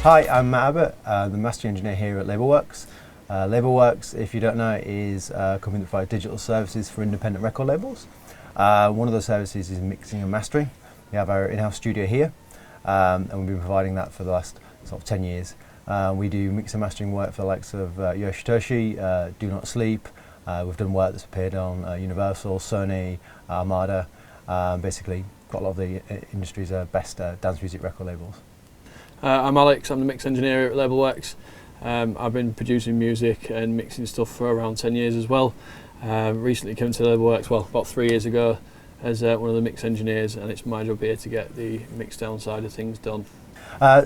Hi, I'm Matt Abbott, the Master Engineer here at Label Worx. Label Worx, if you don't know, is a company that provides digital services for independent record labels. One of those services is mixing and mastering. We have our in-house studio here, and we've been providing that for the last sort of 10 years. We do mix and mastering work for the likes of Yoshitoshi, Do Not Sleep. We've done work that's appeared on Universal, Sony, Armada, basically got a lot of the industry's best dance music record labels. I'm Alex, I'm the mix engineer at Label Worx. I've been producing music and mixing stuff for around 10 years as well. Recently came to Label Worx, well, about 3 years ago as one of the mix engineers, and it's my job here to get the mix down side of things done.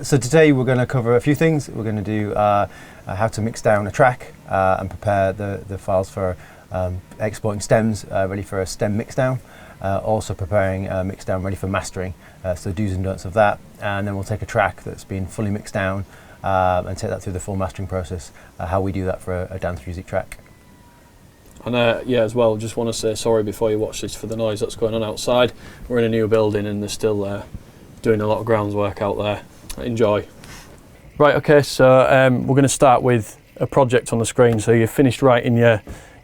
So today we're going to cover a few things. We're going to do how to mix down a track and prepare the files for exporting stems ready for a stem mix down. Also preparing mix down ready for mastering, so do's and don'ts of that, and then we'll take a track that's been fully mixed down and take that through the full mastering process, how we do that for a dance music track. And yeah, as well, just want to say sorry before you watch this for the noise that's going on outside. We're in a new building and they're still doing a lot of groundwork out there. Enjoy. Right, okay, so we're going to start with a project on the screen. So you've finished writing your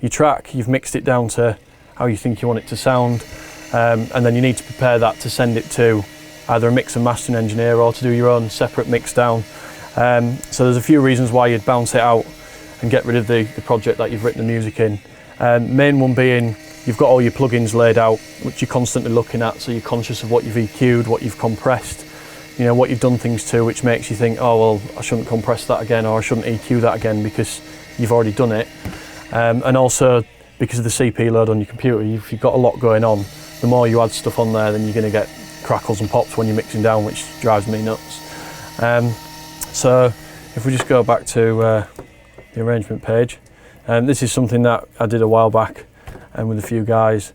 track, you've mixed it down to how you think you want it to sound, and then you need to prepare that to send it to either a mix and mastering engineer or to do your own separate mix down. So there's a few reasons why you'd bounce it out and get rid of the project that you've written the music in. Main one being you've got all your plugins laid out, which you're constantly looking at, so you're conscious of what you've EQ'd, what you've compressed, you know, what you've done things to, which makes you think, oh well, I shouldn't compress that again, or I shouldn't EQ that again because you've already done it. And also because of the CPU load on your computer, if you've got a lot going on, the more you add stuff on there, then you're going to get crackles and pops when you're mixing down, which drives me nuts. So if we just go back to the arrangement page, this is something that I did a while back with a few guys.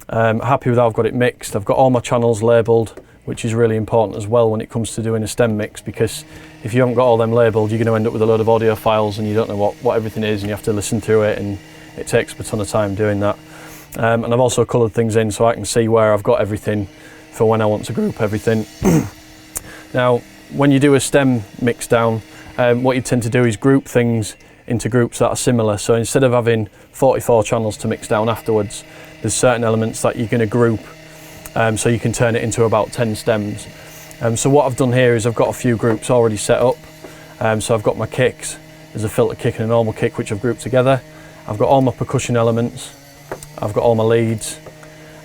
Happy with how I've got it mixed. I've got all my channels labelled, which is really important as well when it comes to doing a stem mix, because if you haven't got all them labelled, you're going to end up with a load of audio files and you don't know what everything is, and you have to listen through it, and it takes a ton of time doing that. And I've also coloured things in so I can see where I've got everything for when I want to group everything. Now, when you do a stem mix down, what you tend to do is group things into groups that are similar. So instead of having 44 channels to mix down afterwards, there's certain elements that you're going to group, so you can turn it into about 10 stems. So what I've done here is I've got a few groups already set up. So I've got my kicks, there's a filter kick and a normal kick which I've grouped together. I've got all my percussion elements, I've got all my leads,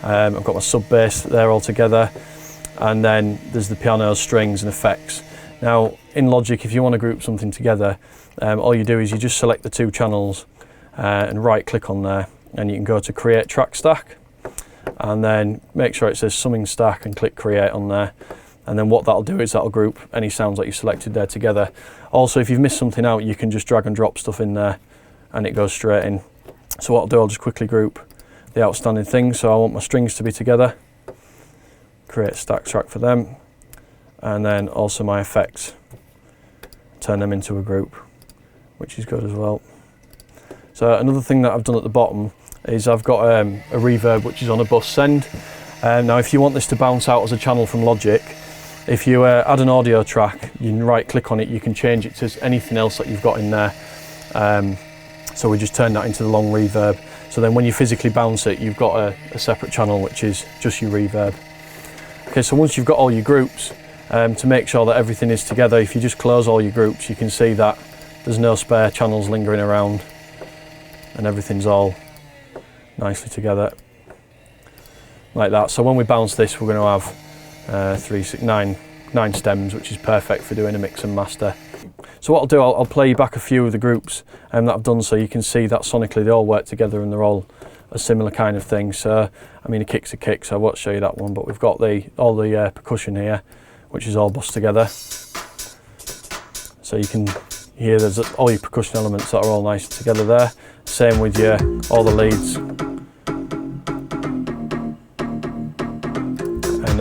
I've got my sub bass there all together, and then there's the piano, strings and effects. Now in Logic, if you want to group something together, all you do is you just select the two channels and right click on there, and you can go to create track stack, and then make sure it says summing stack and click create on there. And then what that'll do is that'll group any sounds that you've selected there together. Also, if you've missed something out, you can just drag and drop stuff in there and it goes straight in. So what I'll do, I'll just quickly group the outstanding things. So I want my strings to be together, create a stack track for them, and then also my effects, turn them into a group, which is good as well. So another thing that I've done at the bottom is I've got a reverb which is on a bus send. Now if you want this to bounce out as a channel from Logic, if you add an audio track, you can right click on it, you can change it to anything else that you've got in there. So we just turn that into the long reverb. So then when you physically bounce it, you've got a separate channel which is just your reverb. Okay, so once you've got all your groups, to make sure that everything is together, if you just close all your groups, you can see that there's no spare channels lingering around and everything's all nicely together like that. So when we bounce this, we're going to have 9 stems, which is perfect for doing a mix and master. So what I'll do, I'll play you back a few of the groups that I've done, so you can see that sonically they all work together and they're all a similar kind of thing. So I mean, a kick's a kick, so I won't show you that one, but we've got all the percussion here, which is all bussed together. So you can hear there's all your percussion elements that are all nice together there. Same with all the leads. And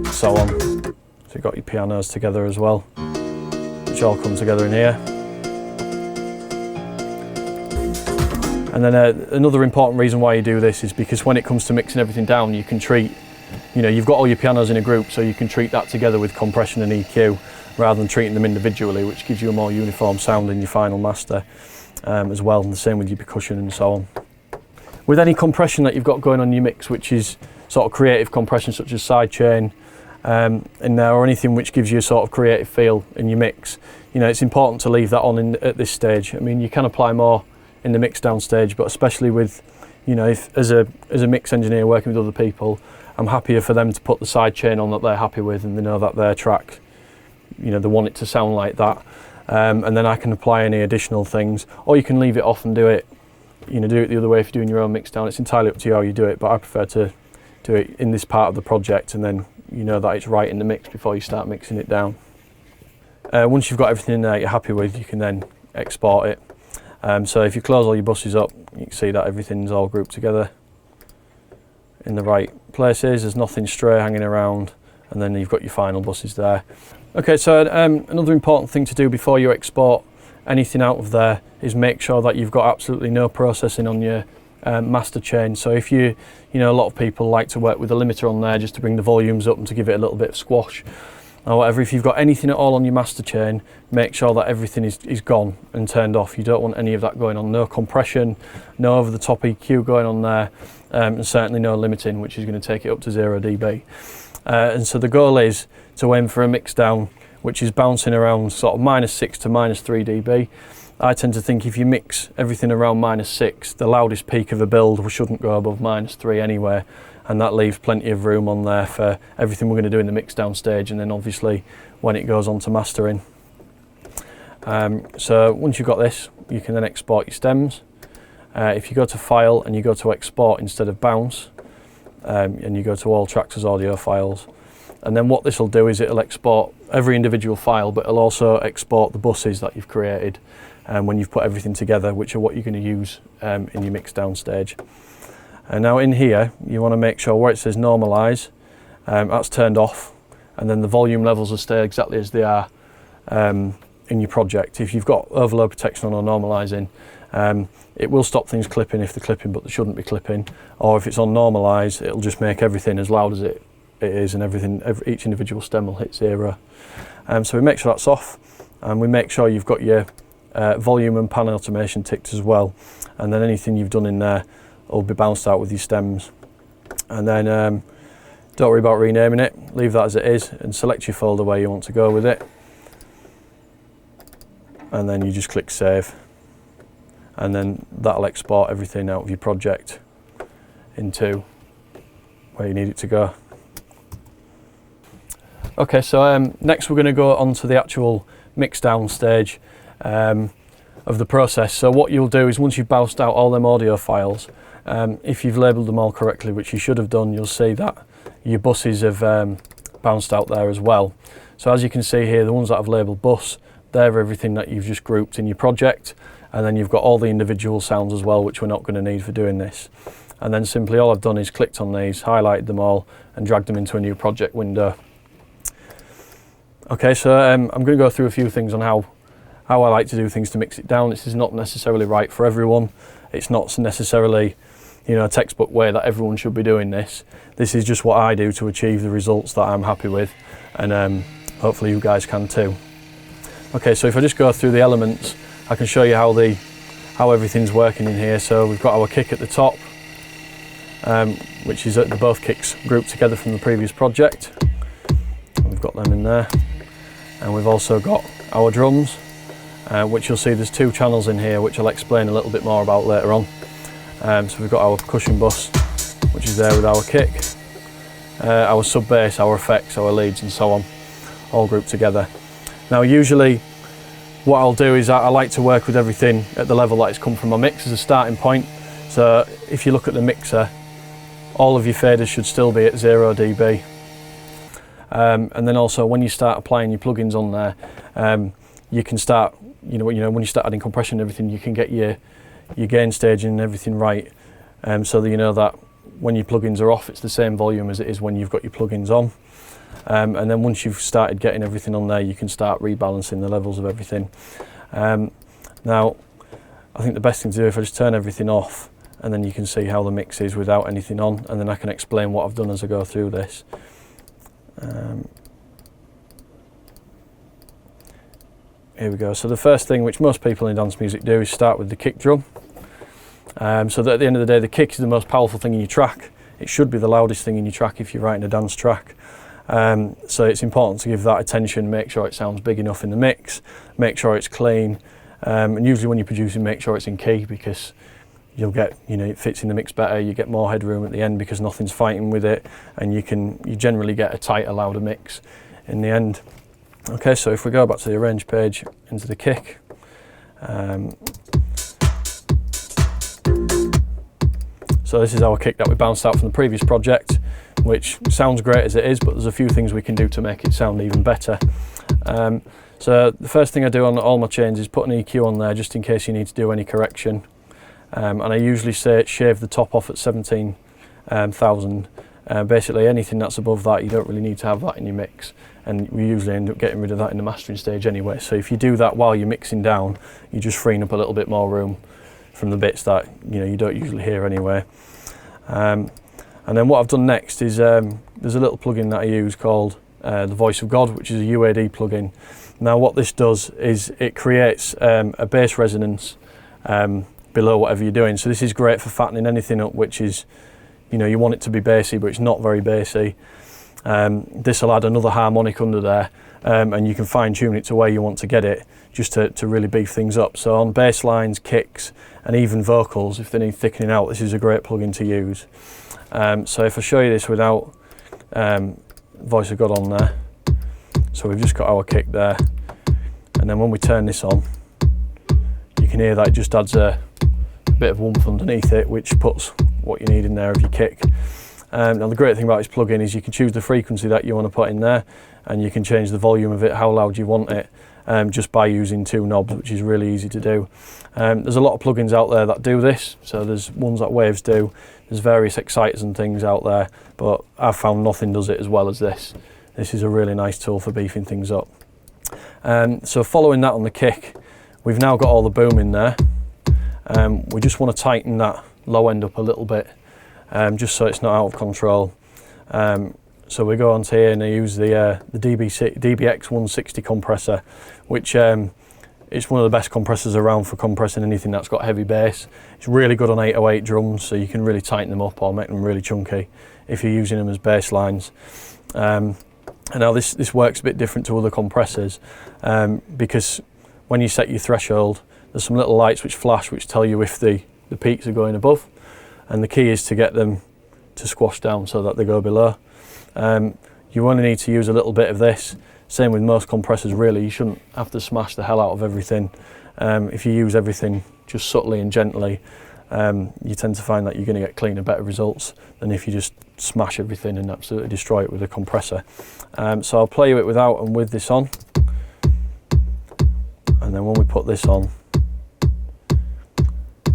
so on. So you've got your pianos together as well, which all come together in here. And then another important reason why you do this is because when it comes to mixing everything down, you can treat, you know, you've got all your pianos in a group, so you can treat that together with compression and EQ. rather than treating them individually, which gives you a more uniform sound in your final master as well, and the same with your percussion and so on. With any compression that you've got going on your mix, which is sort of creative compression such as sidechain in there, or anything which gives you a sort of creative feel in your mix, you know, it's important to leave that on at this stage. I mean, you can apply more in the mix down stage, but especially with, you know, if as a mix engineer working with other people, I'm happier for them to put the sidechain on that they're happy with, and they know that their track, you know, they want it to sound like that, and then I can apply any additional things, or you can leave it off and do it the other way if you're doing your own mix down. It's entirely up to you how you do it, but I prefer to do it in this part of the project, and then you know that it's right in the mix before you start mixing it down. Once you've got everything in there you're happy with, you can then export it. So if you close all your buses up, you can see that everything's all grouped together in the right places. There's nothing stray hanging around, and then you've got your final buses there. Okay, so another important thing to do before you export anything out of there is make sure that you've got absolutely no processing on your master chain. So if you know, a lot of people like to work with a limiter on there just to bring the volumes up and to give it a little bit of squash or whatever. If you've got anything at all on your master chain, make sure that everything is gone and turned off. You don't want any of that going on. No compression, no over the top EQ going on there, and certainly no limiting, which is going to take it up to 0 dB. And so the goal is to aim for a mix down which is bouncing around sort of -6 to -3 dB. I tend to think if you mix everything around -6, the loudest peak of a build shouldn't go above -3 anyway, and that leaves plenty of room on there for everything we're going to do in the mix down stage, and then obviously when it goes on to mastering. So once you've got this, you can then export your stems. If you go to File and you go to Export instead of Bounce, and you go to All Tracks as audio files, and then what this will do is it'll export every individual file, but it'll also export the buses that you've created when you've put everything together, which are what you're going to use in your mix down stage. And now in here, you want to make sure where it says normalize, that's turned off, and then the volume levels will stay exactly as they are in your project. If you've got overload protection on or normalizing, it will stop things clipping if they're clipping, but they shouldn't be clipping. Or if it's on normalize, it'll just make everything as loud as it is, and each individual stem will hit 0. So we make sure that's off, and we make sure you've got your volume and pan automation ticked as well, and then anything you've done in there will be bounced out with your stems. And then don't worry about renaming it, leave that as it is, and select your folder where you want to go with it, and then you just click save, and then that'll export everything out of your project into where you need it to go. Okay, so next we're going to go on to the actual mix down stage of the process. So what you'll do is once you've bounced out all them audio files, if you've labelled them all correctly, which you should have done, you'll see that your buses have bounced out there as well. So as you can see here, the ones that I've labelled bus, they're everything that you've just grouped in your project, and then you've got all the individual sounds as well, which we're not going to need for doing this. And then simply all I've done is clicked on these, highlighted them all, and dragged them into a new project window. Okay, so I'm going to go through a few things on how I like to do things to mix it down. This is not necessarily right for everyone. It's not necessarily, you know, a textbook way that everyone should be doing this. This is just what I do to achieve the results that I'm happy with, and hopefully you guys can too. Okay, so if I just go through the elements, I can show you how everything's working in here. So we've got our kick at the top, which is the both kicks grouped together from the previous project. We've got them in there. And we've also got our drums, which you'll see there's 2 channels in here, which I'll explain a little bit more about later on. So we've got our percussion bus, which is there with our kick, our sub bass, our effects, our leads, and so on, all grouped together. Now usually what I'll do is I like to work with everything at the level that it's come from my mix as a starting point. So if you look at the mixer, all of your faders should still be at 0 dB. And then also when you start applying your plugins on there, you can start, you know, when you start adding compression and everything, you can get your gain staging and everything right, so that you know that when your plugins are off, it's the same volume as it is when you've got your plugins on. And then once you've started getting everything on there, you can start rebalancing the levels of everything. Now, I think the best thing to do, if I just turn everything off, and then you can see how the mix is without anything on, and then I can explain what I've done as I go through this. here we go. So the first thing which most people in dance music do is start with the kick drum. So that at the end of the day, the kick is the most powerful thing in your track. It should be the loudest thing in your track if you're writing a dance track. So it's important to give that attention, make sure it sounds big enough in the mix, make sure it's clean, and usually when you're producing, make sure it's in key, because you'll get, it fits in the mix better, you get more headroom at the end because nothing's fighting with it, and you generally get a tighter, louder mix in the end. Okay, so if we go back to the arrange page, into the kick, so this is our kick that we bounced out from the previous project, which sounds great as it is, but there's a few things we can do to make it sound even better. So the first thing I do on all my chains is put an EQ on there just in case you need to do any correction. And I usually say shave the top off at 17,000. Basically anything that's above that, you don't really need to have that in your mix. And we usually end up getting rid of that in the mastering stage anyway. So if you do that while you're mixing down, you're just freeing up a little bit more room from the bits that you don't usually hear anyway. And then what I've done next is there's a little plugin that I use called the Voice of God, which is a UAD plugin. Now what this does is it creates a bass resonance below whatever you're doing. So this is great for fattening anything up which is, you want it to be bassy but it's not very bassy. This will add another harmonic under there, and you can fine tune it to where you want to get it, just to really beef things up. So on bass lines, kicks, and even vocals, if they need thickening out, this is a great plugin to use. So if I show you this without Voice of God on there, so we've just got our kick there, and then when we turn this on, you can hear that it just adds a bit of oomph underneath it, which puts what you need in there of your kick. Now the great thing about this plugin is you can choose the frequency that you want to put in there, and you can change the volume of it, how loud you want it, just by using two knobs, which is really easy to do. There's a lot of plugins out there that do this, so there's ones that Waves do, there's various exciters and things out there, but I've found nothing does it as well as this. This is a really nice tool for beefing things up. So following that on the kick, we've now got all the boom in there. We just want to tighten that low end up a little bit, just so it's not out of control. So we go onto here and I use the DBX 160 compressor, which it's one of the best compressors around for compressing anything that's got heavy bass. It's really good on 808 drums, so you can really tighten them up or make them really chunky if you're using them as bass lines. And now this works a bit different to other compressors, because when you set your threshold, there's some little lights which flash which tell you if the peaks are going above, and the key is to get them to squash down so that they go below. You only need to use a little bit of this. Same with most compressors really, you shouldn't have to smash the hell out of everything. If you use everything just subtly and gently, you tend to find that you're going to get cleaner, better results than if you just smash everything and absolutely destroy it with a compressor. So I'll play you it without and with this on, and then when we put this on,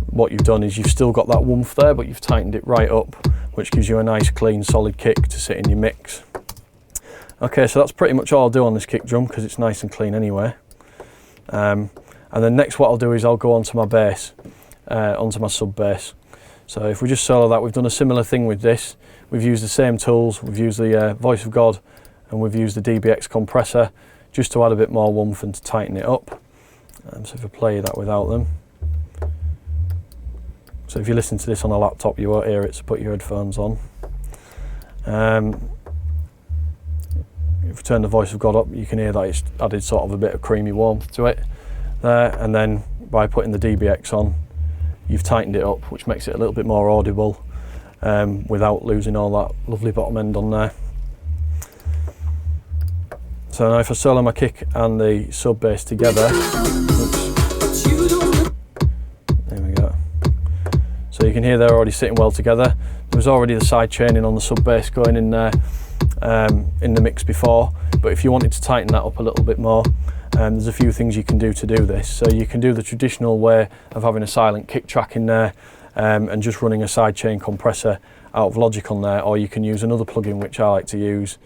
what you've done is you've still got that woomph there, but you've tightened it right up, which gives you a nice clean solid kick to sit in your mix. Okay, so that's pretty much all I'll do on this kick drum because it's nice and clean anyway. And then next what I'll do is I'll go onto my bass, onto my sub bass. So if we just solo that, we've done a similar thing with this. We've used the same tools, we've used the Voice of God, and we've used the DBX compressor just to add a bit more woomph and to tighten it up. So if I play that without them. So if you listen to this on a laptop, you won't hear it, so put your headphones on. If we turn the Voice of God up, you can hear that it's added sort of a bit of creamy warmth to it there, and then by putting the DBX on, you've tightened it up, which makes it a little bit more audible without losing all that lovely bottom end on there. So now if I solo my kick and the sub bass together, there we go. So you can hear they're already sitting well together. There was already the side chaining on the sub bass going in there in the mix before, but if you wanted to tighten that up a little bit more, there's a few things you can do to do this. So you can do the traditional way of having a silent kick track in there and just running a sidechain compressor out of Logic on there, or you can use another plugin which I like to use,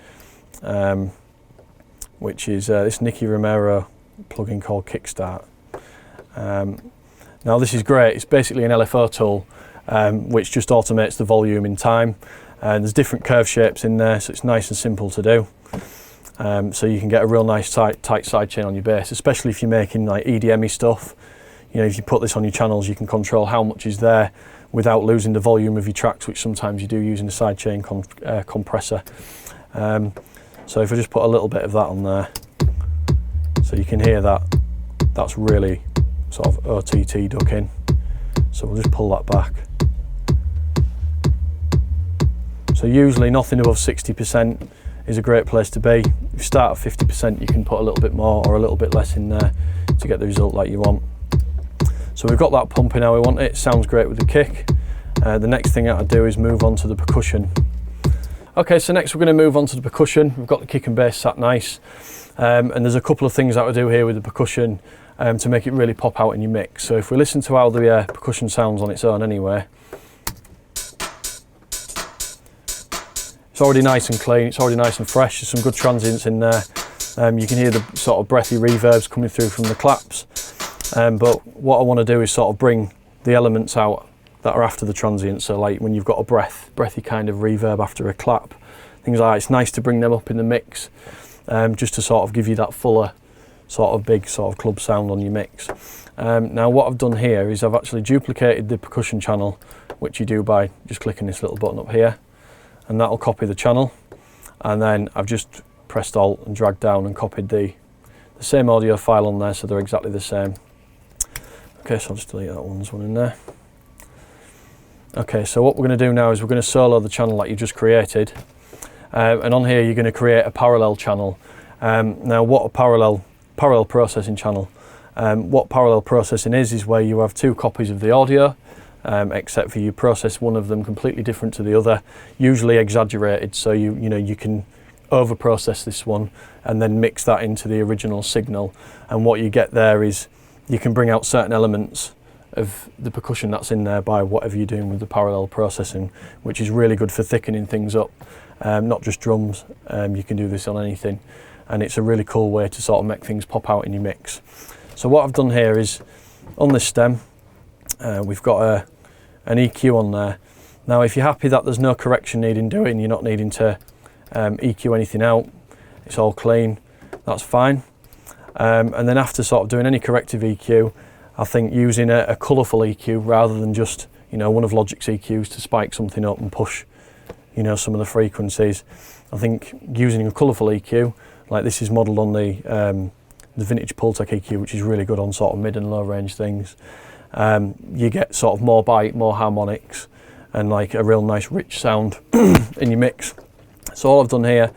which is this Nicky Romero plugin called Kickstart. Now this is great, it's basically an LFO tool which just automates the volume in time, and there's different curve shapes in there, so it's nice and simple to do. So you can get a real nice tight sidechain on your bass, especially if you're making like EDM-y stuff. You know, if you put this on your channels, you can control how much is there without losing the volume of your tracks, which sometimes you do using a sidechain compressor. So if I just put a little bit of that on there, so you can hear that, that's really sort of OTT ducking. So we'll just pull that back. So usually nothing above 60% is a great place to be. If you start at 50%, you can put a little bit more or a little bit less in there to get the result like you want. So we've got that pumping how we want it. Sounds great with the kick. The next thing that I do is move on to the percussion. Okay, so next we're going to move on to the percussion. We've got the kick and bass sat nice. And there's a couple of things that I do here with the percussion to make it really pop out in your mix. So if we listen to how the percussion sounds on its own anyway, it's already nice and clean, it's already nice and fresh. There's some good transients in there. You can hear the sort of breathy reverbs coming through from the claps. But what I want to do is sort of bring the elements out that are after the transient. So like when you've got a breathy kind of reverb after a clap, things like that, it's nice to bring them up in the mix, just to sort of give you that fuller, sort of big sort of club sound on your mix. Now what I've done here is I've actually duplicated the percussion channel, which you do by just clicking this little button up here, and that'll copy the channel. And then I've just pressed Alt and dragged down and copied the same audio file on there, so they're exactly the same. Okay, so I'll just delete that one, there's one in there. Okay, so what we're going to do now is we're going to solo the channel that you just created, and on here you're going to create a parallel channel. Now what a parallel processing channel, what parallel processing is where you have two copies of the audio, except for you process one of them completely different to the other, usually exaggerated, so you can over process this one and then mix that into the original signal, and what you get there is you can bring out certain elements of the percussion that's in there by whatever you're doing with the parallel processing, which is really good for thickening things up, not just drums. You can do this on anything, and it's a really cool way to sort of make things pop out in your mix. So what I've done here is on this stem we've got an EQ on there. Now if you're happy that there's no correction needing doing, you're not needing to EQ anything out, it's all clean, that's fine. And then after sort of doing any corrective EQ, I think using a colourful EQ rather than just one of Logic's EQs to spike something up and push some of the frequencies, I think using a colourful EQ, like this is modelled on the vintage Pultec EQ, which is really good on sort of mid and low range things. You get sort of more bite, more harmonics, and like a real nice rich sound in your mix. So all I've done here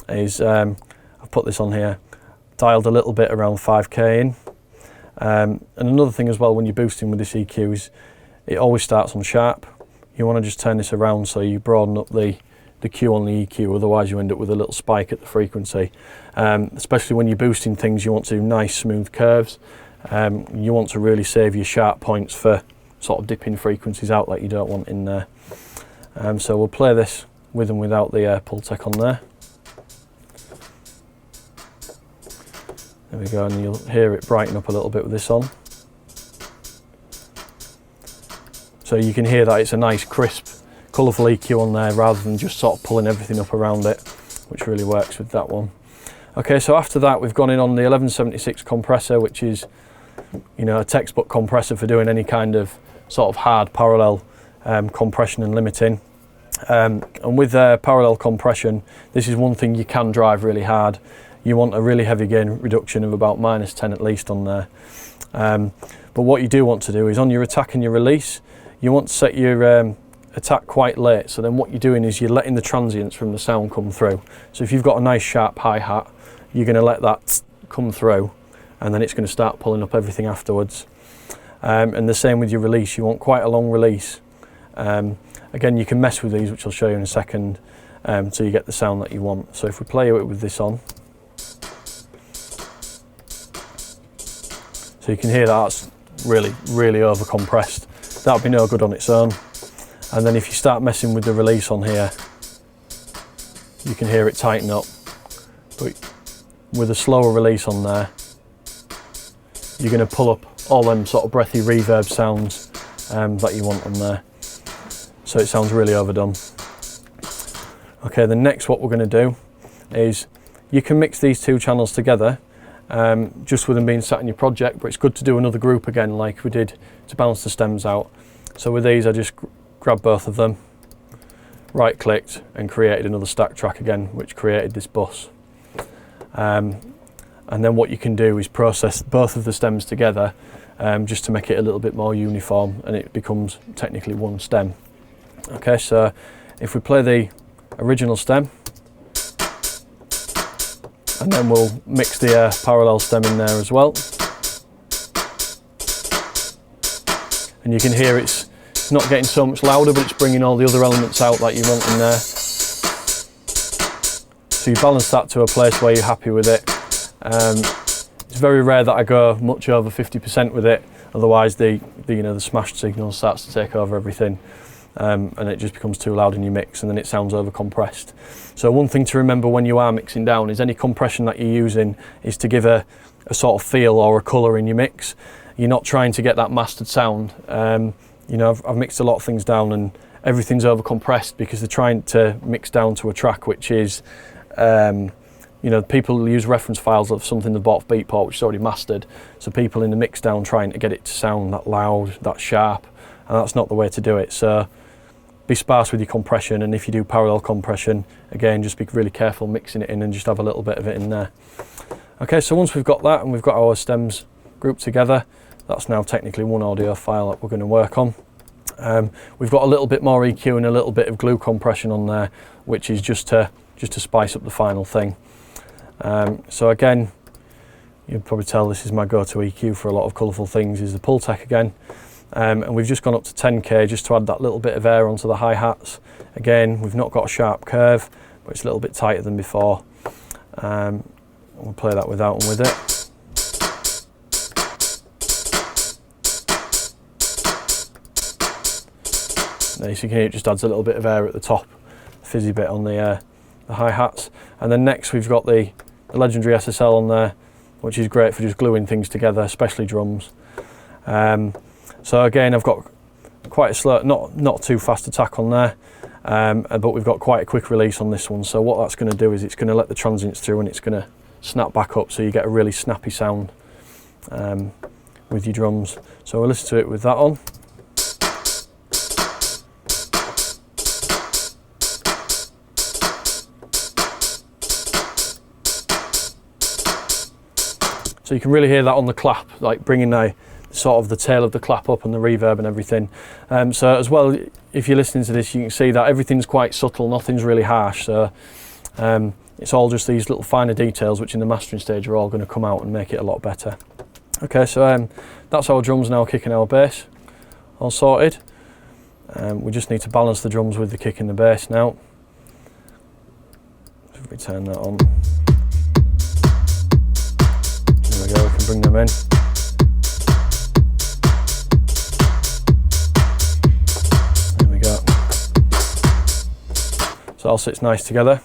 is I've put this on here, dialed a little bit around 5k in. And another thing as well when you're boosting with this EQ is it always starts on sharp. You want to just turn this around so you broaden up the Q on the EQ, otherwise you end up with a little spike at the frequency. Especially when you're boosting things, you want to do nice smooth curves. You want to really save your sharp points for sort of dipping frequencies out like you don't want in there. So we'll play this with and without the Pultec on there. There we go, and you'll hear it brighten up a little bit with this on. So you can hear that it's a nice crisp, colourful EQ on there rather than just sort of pulling everything up around it, which really works with that one. Okay, so after that we've gone in on the 1176 compressor, which is a textbook compressor for doing any kind of sort of hard parallel compression and limiting. And with parallel compression, this is one thing you can drive really hard. You want a really heavy gain reduction of about -10 at least on there. But what you do want to do is on your attack and your release, you want to set your attack quite late. So then what you're doing is you're letting the transients from the sound come through. So if you've got a nice sharp hi-hat, you're going to let that come through, and then it's going to start pulling up everything afterwards. And the same with your release, you want quite a long release. Again, you can mess with these, which I'll show you in a second, so you get the sound that you want. So if we play it with this on, so you can hear that's really, really over compressed. That would be no good on its own. And then if you start messing with the release on here, you can hear it tighten up. But with a slower release on there, you're going to pull up all them sort of breathy reverb sounds that you want on there. So it sounds really overdone. Okay, then next what we're going to do is You can mix these two channels together just with them being sat in your project, but it's good to do another group again like we did to balance the stems out. So with these I just grabbed both of them, right clicked and created another stack track again, which created this bus. And then what you can do is process both of the stems together just to make it a little bit more uniform, and it becomes technically one stem. Okay, so if we play the original stem, and then we'll mix the parallel stem in there as well. And you can hear it's not getting so much louder, but it's bringing all the other elements out that you want in there. So you balance that to a place where you're happy with it. It's very rare that I go much over 50% with it, otherwise the smashed signal starts to take over everything. And it just becomes too loud in your mix, and then it sounds over compressed. So one thing to remember when you are mixing down is any compression that you're using is to give a sort of feel or a colour in your mix. You're not trying to get that mastered sound. I've mixed a lot of things down and everything's over compressed because they're trying to mix down to a track which is people use reference files of something they bought off Beatport which is already mastered, so people in the mix down trying to get it to sound that loud, that sharp, and that's not the way to do it. So be sparse with your compression, and if you do parallel compression, again, just be really careful mixing it in and just have a little bit of it in there. Okay, so once we've got that and we've got our stems grouped together, that's now technically one audio file that we're going to work on. We've got a little bit more EQ and a little bit of glue compression on there, which is just to spice up the final thing. So again, you'll probably tell this is my go-to EQ for a lot of colourful things, is the Pultec again. And we've just gone up to 10k just to add that little bit of air onto the hi-hats. Again, we've not got a sharp curve, but it's a little bit tighter than before. We'll play that without and with it. There, so you can hear it just adds a little bit of air at the top, fizzy bit on the hi-hats. And then next we've got the legendary SSL on there, which is great for just gluing things together, especially drums. So again, I've got quite a slow, not too fast attack on there, but we've got quite a quick release on this one. So what that's going to do is it's going to let the transients through and it's going to snap back up, so you get a really snappy sound with your drums. So we'll listen to it with that on. So you can really hear that on the clap, like bringing the sort of the tail of the clap up and the reverb and everything. So as well, if you're listening to this, you can see that everything's quite subtle, nothing's really harsh. So it's all just these little finer details which in the mastering stage are all going to come out and make it a lot better. Okay, so that's our drums now kicking our bass, all sorted. We just need to balance the drums with the kick and the bass now. If we turn that on. There we go, we can bring them in. So all sits nice together.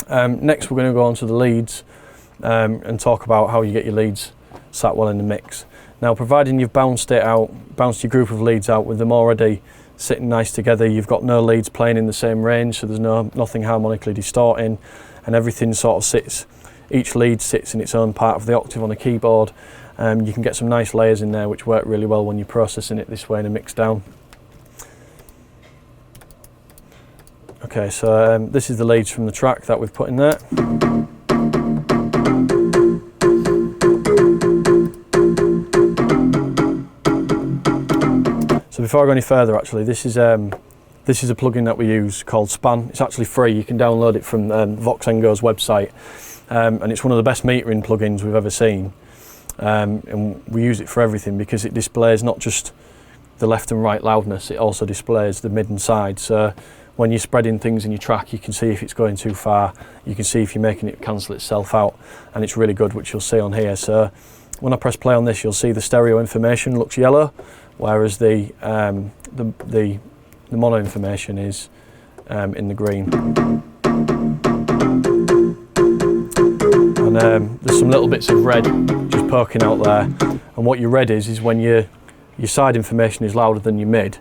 Next we're going to go on to the leads and talk about how you get your leads sat well in the mix. Now, providing you've bounced your group of leads out with them already sitting nice together, you've got no leads playing in the same range, so there's nothing harmonically distorting, and everything sort of sits, each lead sits in its own part of the octave on a keyboard. You can get some nice layers in there which work really well when you're processing it this way in a mix down. Okay, so this is the leads from the track that we've put in there. So before I go any further, actually, this is a plugin that we use called Span. It's actually free. You can download it from Voxengo's website, and it's one of the best metering plugins we've ever seen. And we use it for everything because it displays not just the left and right loudness, it also displays the mid and side. So when you're spreading things in your track, you can see if it's going too far, you can see if you're making it cancel itself out, and it's really good, which you'll see on here. So when I press play on this, you'll see the stereo information looks yellow, whereas the mono information is in the green. And there's some little bits of red just poking out there, and what your red is when your side information is louder than your mid,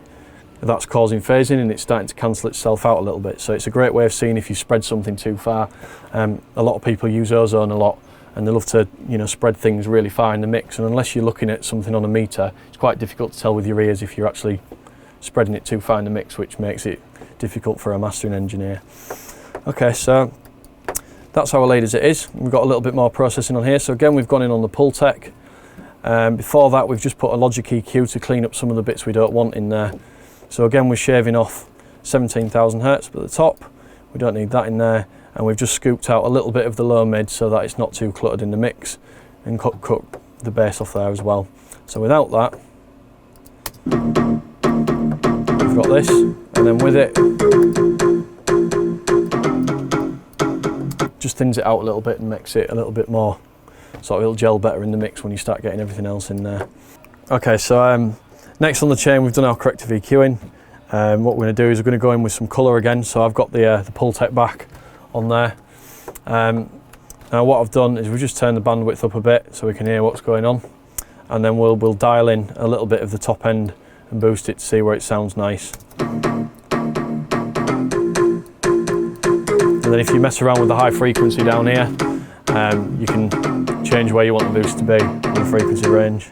that's causing phasing, and it's starting to cancel itself out a little bit. So it's a great way of seeing if you spread something too far. A lot of people use ozone a lot, and they love to, you know, spread things really far in the mix, and unless you're looking at something on a meter, it's quite difficult to tell with your ears if you're actually spreading it too far in the mix, which makes it difficult for a mastering engineer. Okay, so that's our lead as it is. We've got a little bit more processing on here. So again, we've gone in on the Pultec. Before that, we've just put a Logic EQ to clean up some of the bits we don't want in there. So again, we're shaving off 17,000 hertz at the top. We don't need that in there. And we've just scooped out a little bit of the low mid so that it's not too cluttered in the mix, and cut the bass off there as well. So without that, we've got this, and then with it, just thins it out a little bit and makes it a little bit more, sort of it'll gel better in the mix when you start getting everything else in there. Okay, so next on the chain, we've done our corrective EQing. What we're going to do is we're going to go in with some colour again. So I've got the Pultec back on there. Now what I've done is we've just turned the bandwidth up a bit so we can hear what's going on, and then we'll dial in a little bit of the top end and boost it to see where it sounds nice. And then if you mess around with the high frequency down here, you can change where you want the boost to be in the frequency range.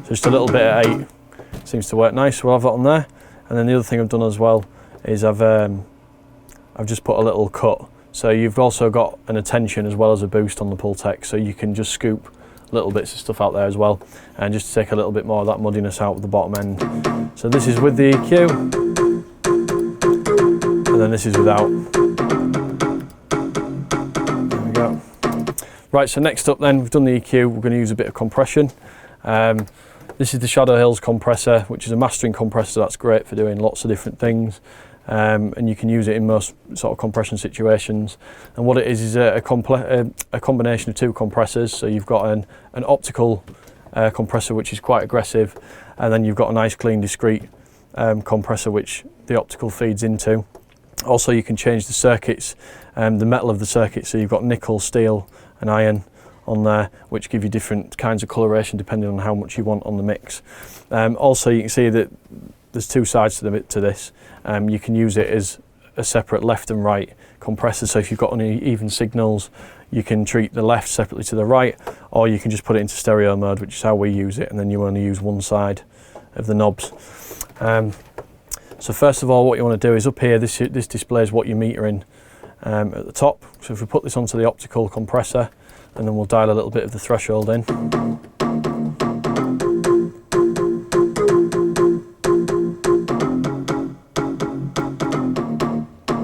So just a little bit at 8 seems to work nice. We'll have that on there. And then the other thing I've done as well is I've just put a little cut. So you've also got an attention as well as a boost on the Pultec, so you can just scoop little bits of stuff out there as well, and just to take a little bit more of that muddiness out of the bottom end. So this is with the EQ, and then this is without. There we go. Right, so next up then, we've done the EQ, we're going to use a bit of compression. This is the Shadow Hills compressor, which is a mastering compressor that's great for doing lots of different things. And you can use it in most sort of compression situations. And what it is a combination of two compressors. So you've got an optical compressor, which is quite aggressive, and then you've got a nice clean discrete compressor which the optical feeds into. Also, you can change the circuits, the metal of the circuit, so you've got nickel, steel and iron on there, which give you different kinds of coloration depending on how much you want on the mix. Also, you can see that there's two sides to this. You can use it as a separate left and right compressor, so if you've got any even signals, you can treat the left separately to the right, or you can just put it into stereo mode, which is how we use it, and then you only use one side of the knobs. So first of all, what you want to do is up here, this displays what you're metering at the top. So if we put this onto the optical compressor, and then we'll dial a little bit of the threshold in.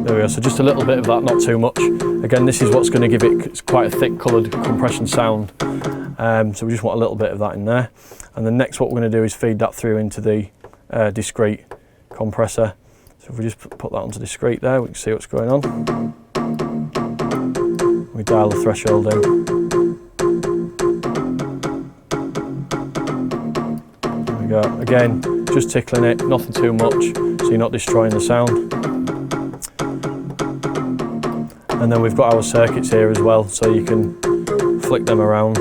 There we go, so just a little bit of that, not too much. Again, this is what's going to give it quite a thick coloured compression sound. So we just want a little bit of that in there. And then next what we're going to do is feed that through into the discrete compressor. So if we just put that onto discrete there, we can see what's going on. We dial the threshold in. There we go. Again, just tickling it, nothing too much, so you're not destroying the sound. And then we've got our circuits here as well, so you can flick them around.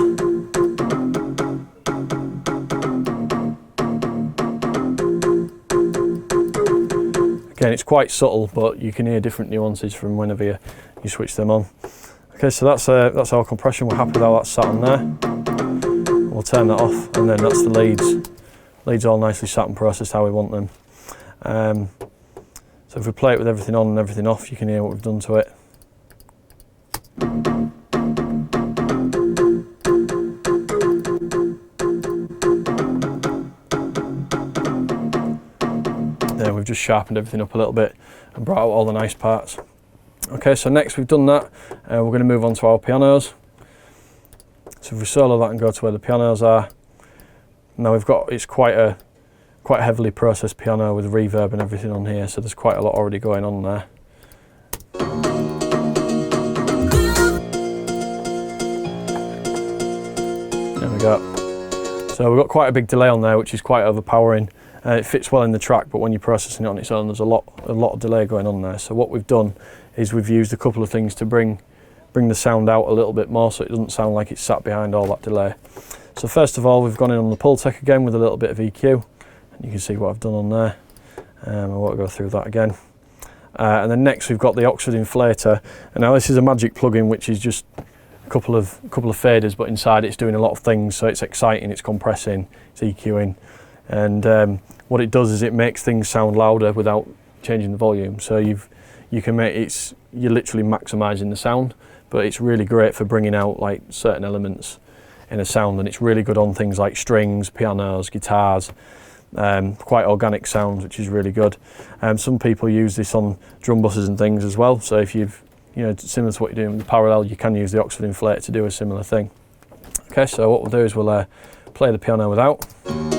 Again, it's quite subtle, but you can hear different nuances from whenever you switch them on. Okay, so that's our compression. We're happy with how that's sat on there. We'll turn that off, and then that's the leads. Leads all nicely sat and processed how we want them. So if we play it with everything on and everything off, you can hear what we've done to it. There, we've just sharpened everything up a little bit and brought out all the nice parts. Okay, so next we've done that, we're going to move on to our pianos. So if we solo that and go to where the pianos are, now we've got, it's quite a heavily processed piano with reverb and everything on here, so there's quite a lot already going on there. There we go. So we've got quite a big delay on there, which is quite overpowering. It fits well in the track, but when you're processing it on its own, there's a lot of delay going on there. So what we've done is we've used a couple of things to bring the sound out a little bit more, so it doesn't sound like it's sat behind all that delay. So first of all, we've gone in on the Pultec again with a little bit of EQ, and you can see what I've done on there. I won't go through that again. And then next we've got the Oxford Inflator, and now this is a magic plugin which is just a couple of faders, but inside it's doing a lot of things. So it's exciting, it's compressing, it's EQing, and what it does is it makes things sound louder without changing the volume. So you can make you're literally maximising the sound, but it's really great for bringing out like certain elements in a sound, and it's really good on things like strings, pianos, guitars. Quite organic sounds, which is really good. Some people use this on drum buses and things as well, so if you've, similar to what you're doing with the Parallel, you can use the Oxford Inflator to do a similar thing. Okay, so what we'll do is we'll play the piano without, and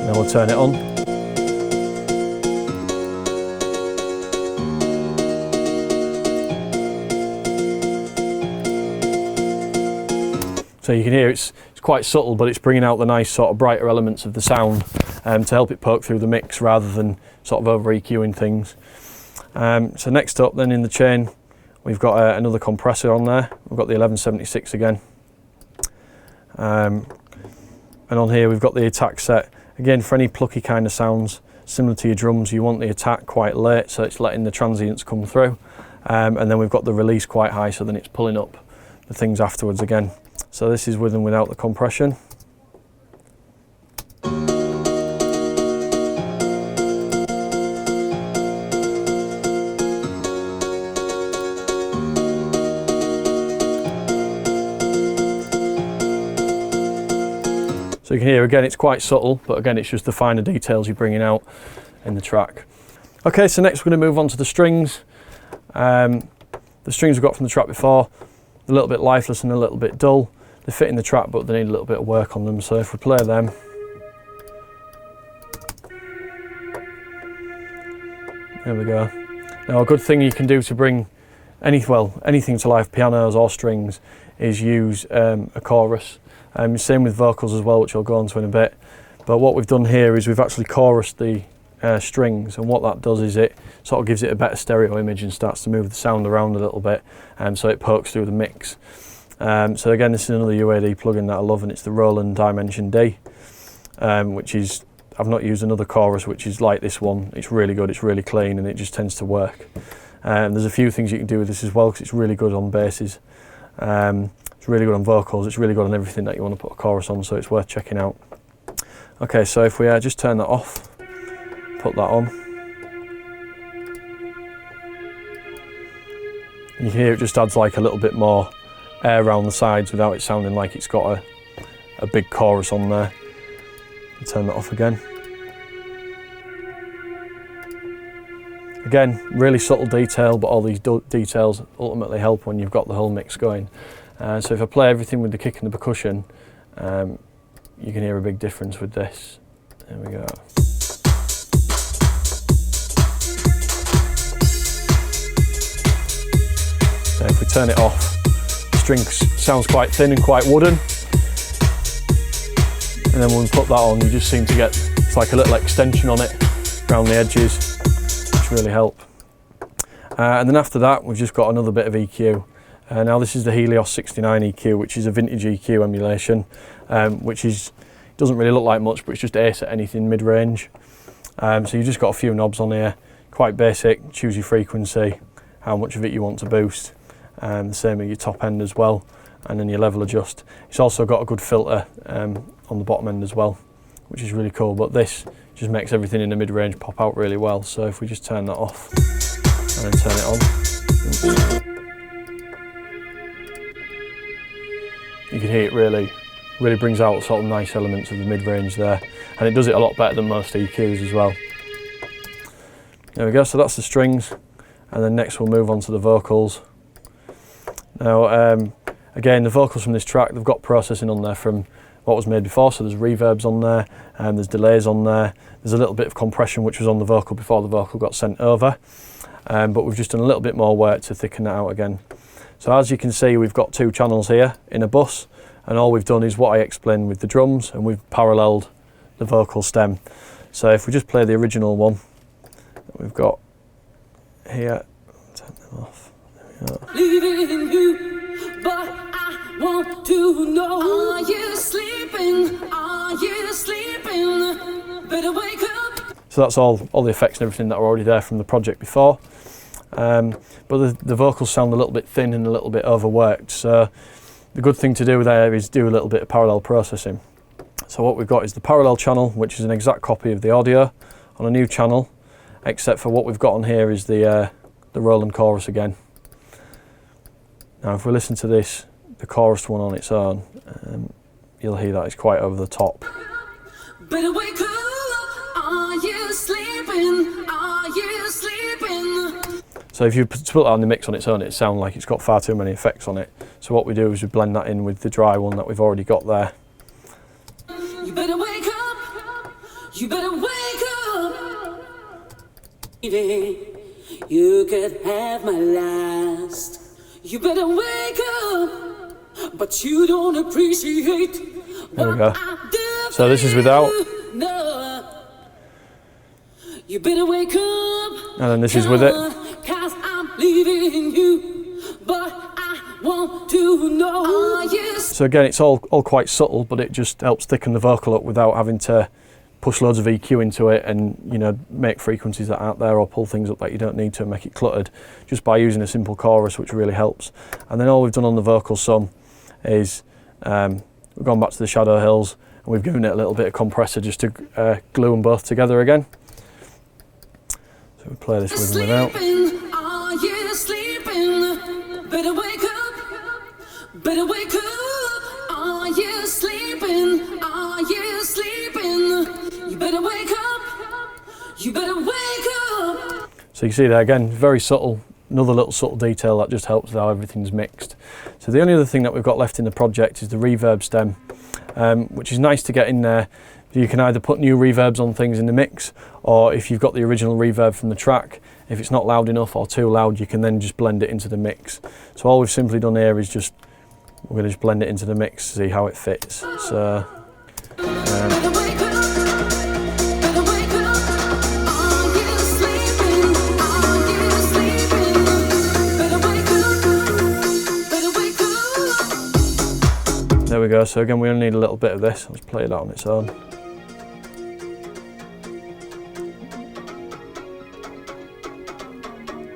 then we'll turn it on. So you can hear it's quite subtle, but it's bringing out the nice sort of brighter elements of the sound to help it poke through the mix rather than sort of over EQing things. So next up then in the chain, we've got another compressor on there. We've got the 1176 again. And on here we've got the attack set. Again, for any plucky kind of sounds, similar to your drums, you want the attack quite late, so it's letting the transients come through. And then we've got the release quite high, so then it's pulling up the things afterwards again. So this is with and without the compression. So you can hear again it's quite subtle, but again it's just the finer details you're bringing out in the track. Okay, so next we're going to move on to the strings. The strings we've got from the track before, a little bit lifeless and a little bit dull. They fit in the track, but they need a little bit of work on them. So if we play them, there we go. Now a good thing you can do to bring anything to life, pianos or strings, is use a chorus. Same with vocals as well, which I'll go on to in a bit. But what we've done here is we've actually chorused the strings, and what that does is it sort of gives it a better stereo image and starts to move the sound around a little bit, so it pokes through the mix. So again, this is another UAD plugin that I love, and it's the Roland Dimension D, which is, I've not used another chorus which is like this one. It's really good, it's really clean, and it just tends to work. There's a few things you can do with this as well, because it's really good on basses, it's really good on vocals, it's really good on everything that you want to put a chorus on, so it's worth checking out. Okay, so if we just turn that off, put that on, you can hear it just adds like a little bit more air around the sides without it sounding like it's got a big chorus on there. Turn that off again. Again, really subtle detail, but all these details ultimately help when you've got the whole mix going. So if I play everything with the kick and the percussion, you can hear a big difference with this. There we go. So if we turn it off, the string sounds quite thin and quite wooden. And then when we put that on, you just seem to get, it's like a little extension on it around the edges, which really help. And then after that, we've just got another bit of EQ. Now this is the Helios 69 EQ, which is a vintage EQ emulation, which doesn't really look like much, but it's just ace at anything mid-range. So you've just got a few knobs on here, quite basic. Choose your frequency, how much of it you want to boost, the same with your top end as well, and then your level adjust. It's also got a good filter on the bottom end as well, which is really cool, but this just makes everything in the mid-range pop out really well. So if we just turn that off and then turn it on, you can hear it really brings out sort of nice elements of the mid-range there, and it does it a lot better than most EQs as well. There we go, so that's the strings, and then next we'll move on to the vocals. Now again, the vocals from this track, they've got processing on there from what was made before, so there's reverbs on there, and there's delays on there, there's a little bit of compression which was on the vocal before the vocal got sent over, but we've just done a little bit more work to thicken that out again. So as you can see, we've got two channels here in a bus, and all we've done is what I explained with the drums, and we've paralleled the vocal stem. So if we just play the original one that we've got here, turn them off, there we go. want to know, are you sleeping? Are you sleeping? Better wake up. So that's all the effects and everything that are already there from the project before. But the vocals sound a little bit thin and a little bit overworked. So the good thing to do there is do a little bit of parallel processing. So what we've got is the parallel channel, which is an exact copy of the audio on a new channel, except for what we've got on here is the Roland chorus again. Now if we listen to this, the chorus one on its own, you'll hear that it's quite over the top. Better wake up. Are you sleeping? Are you sleeping? So if you put that on the mix on its own, it sounds like it's got far too many effects on it. So what we do is we blend that in with the dry one that we've already got there. You better wake up. You better wake up. You could have my last. You better wake up. But you don't appreciate. There we go. So this is without. No. You better wake up. And then this is with it. 'Cause I'm leaving you. But I want to know. Are you So again, it's all quite subtle, but it just helps thicken the vocal up without having to push loads of EQ into it and, you know, make frequencies that aren't there or pull things up that you don't need to and make it cluttered, just by using a simple chorus, which really helps. And then all we've done on the vocal some is we've gone back to the Shadow Hills and we've given it a little bit of compressor just to glue them both together again. So we play this with and without. Are you sleeping? Better wake up. Better wake up. Are you sleeping? Are you sleeping? You better wake up. You better wake up. So you see there again, very subtle, another little subtle detail that just helps with how everything's mixed. So the only other thing that we've got left in the project is the reverb stem, which is nice to get in there. You can either put new reverbs on things in the mix, or if you've got the original reverb from the track, if it's not loud enough or too loud, you can then just blend it into the mix. So all we've simply done here is just, we're going to just blend it into the mix to see how it fits. So, there we go. So again, we only need a little bit of this. Let's play it out on its own.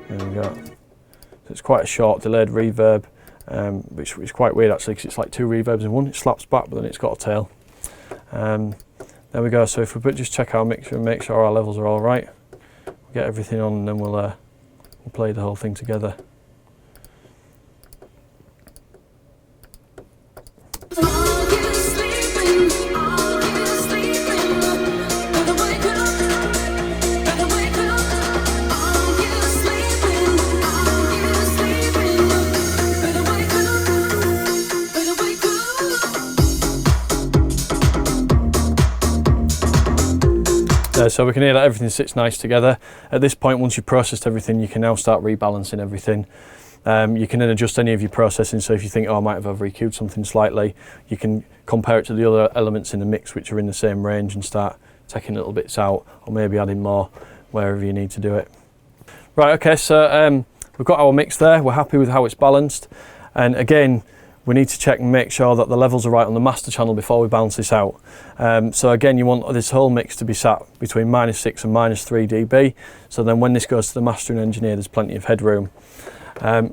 There we go. So it's quite a short delayed reverb, which is quite weird actually, because it's like two reverbs in one. It slaps back, but then it's got a tail. There we go. So if we just check our mixer and make sure our levels are all right, we'll get everything on, and then we'll play the whole thing together. So we can hear that everything sits nice together. At this point, once you've processed everything, you can now start rebalancing everything. You can then adjust any of your processing, so if you think, oh, I might have over EQ'd something slightly, you can compare it to the other elements in the mix which are in the same range and start taking little bits out, or maybe adding more wherever you need to do it. Right, okay, so we've got our mix there. We're happy with how it's balanced. And again, we need to check and make sure that the levels are right on the master channel before we balance this out. So again, you want this whole mix to be sat between -6 and -3 dB. So then when this goes to the mastering engineer, there's plenty of headroom.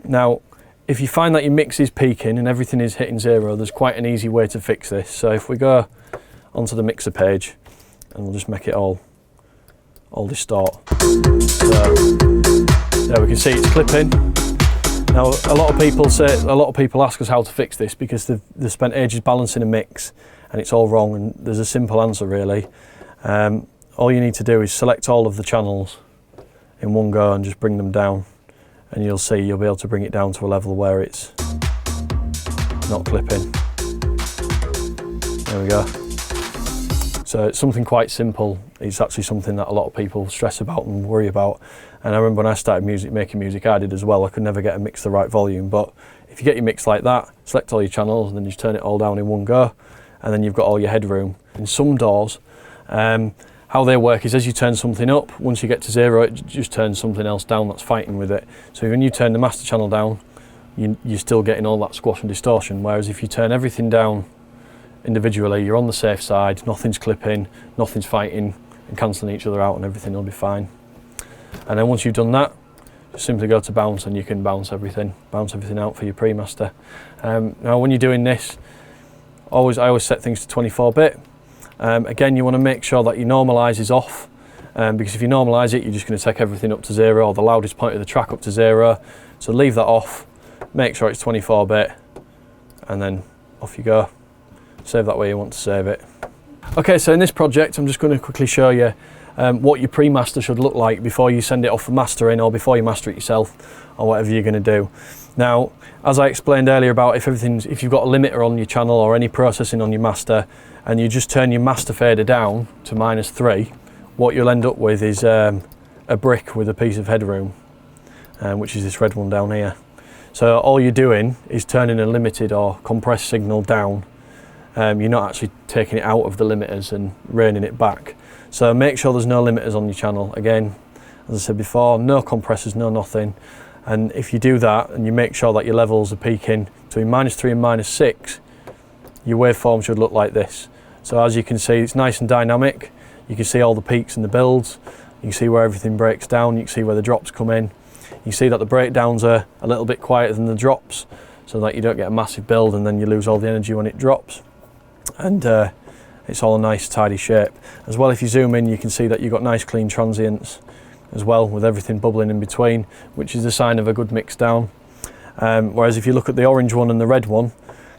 Now, if you find that your mix is peaking and everything is hitting 0, there's quite an easy way to fix this. So if we go onto the mixer page, and we'll just make it all distort. So there we can see it's clipping. Now, a lot of people ask us how to fix this because they've spent ages balancing a mix and it's all wrong, and there's a simple answer really. All you need to do is select all of the channels in one go and just bring them down, and you'll see you'll be able to bring it down to a level where it's not clipping. There we go. So it's something quite simple. It's actually something that a lot of people stress about and worry about. And I remember when I started making music, I did as well. I could never get a mix the right volume. But if you get your mix like that, select all your channels, and then you just turn it all down in one go, and then you've got all your headroom. In some DAWs, how they work is as you turn something up, once you get to 0, it just turns something else down that's fighting with it. So when you turn the master channel down, you're still getting all that squash and distortion. Whereas if you turn everything down individually, you're on the safe side, nothing's clipping, nothing's fighting and cancelling each other out, and everything will be fine. And then once you've done that, just simply go to bounce, and you can bounce everything out for your pre-master. Now when you're doing this, I always set things to 24-bit. Again, you want to make sure that your normalise is off, because if you normalise it, you're just going to take everything up to 0, or the loudest point of the track up to 0. So leave that off, make sure it's 24-bit, and then off you go. Save that where you want to save it. Okay, so in this project, I'm just going to quickly show you what your pre-master should look like before you send it off for mastering, or before you master it yourself, or whatever you're going to do. Now, as I explained earlier about if you've got a limiter on your channel or any processing on your master, and you just turn your master fader down to -3, what you'll end up with is a brick with a piece of headroom, which is this red one down here. So all you're doing is turning a limited or compressed signal down. You're not actually taking it out of the limiters and reining it back. So make sure there's no limiters on your channel. Again, as I said before, no compressors, no nothing. And if you do that and you make sure that your levels are peaking between -3 and -6, your waveform should look like this. So as you can see, it's nice and dynamic. You can see all the peaks and the builds. You can see where everything breaks down. You can see where the drops come in. You see that the breakdowns are a little bit quieter than the drops, so that you don't get a massive build and then you lose all the energy when it drops. And it's all a nice tidy shape. As well, if you zoom in, you can see that you've got nice clean transients as well, with everything bubbling in between, which is a sign of a good mix down. Whereas if you look at the orange one and the red one,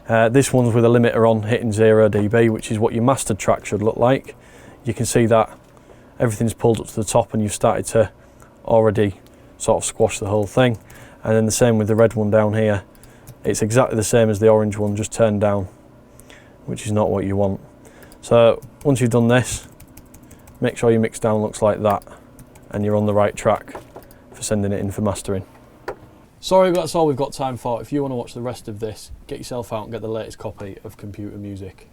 this one's with a limiter on hitting 0 dB, which is what your mastered track should look like. You can see that everything's pulled up to the top and you've started to already sort of squash the whole thing. And then the same with the red one down here. It's exactly the same as the orange one, just turned down, which is not what you want. So once you've done this, make sure your mix down looks like that, and you're on the right track for sending it in for mastering. Sorry, but that's all we've got time for. If you want to watch the rest of this, get yourself out and get the latest copy of Computer Music.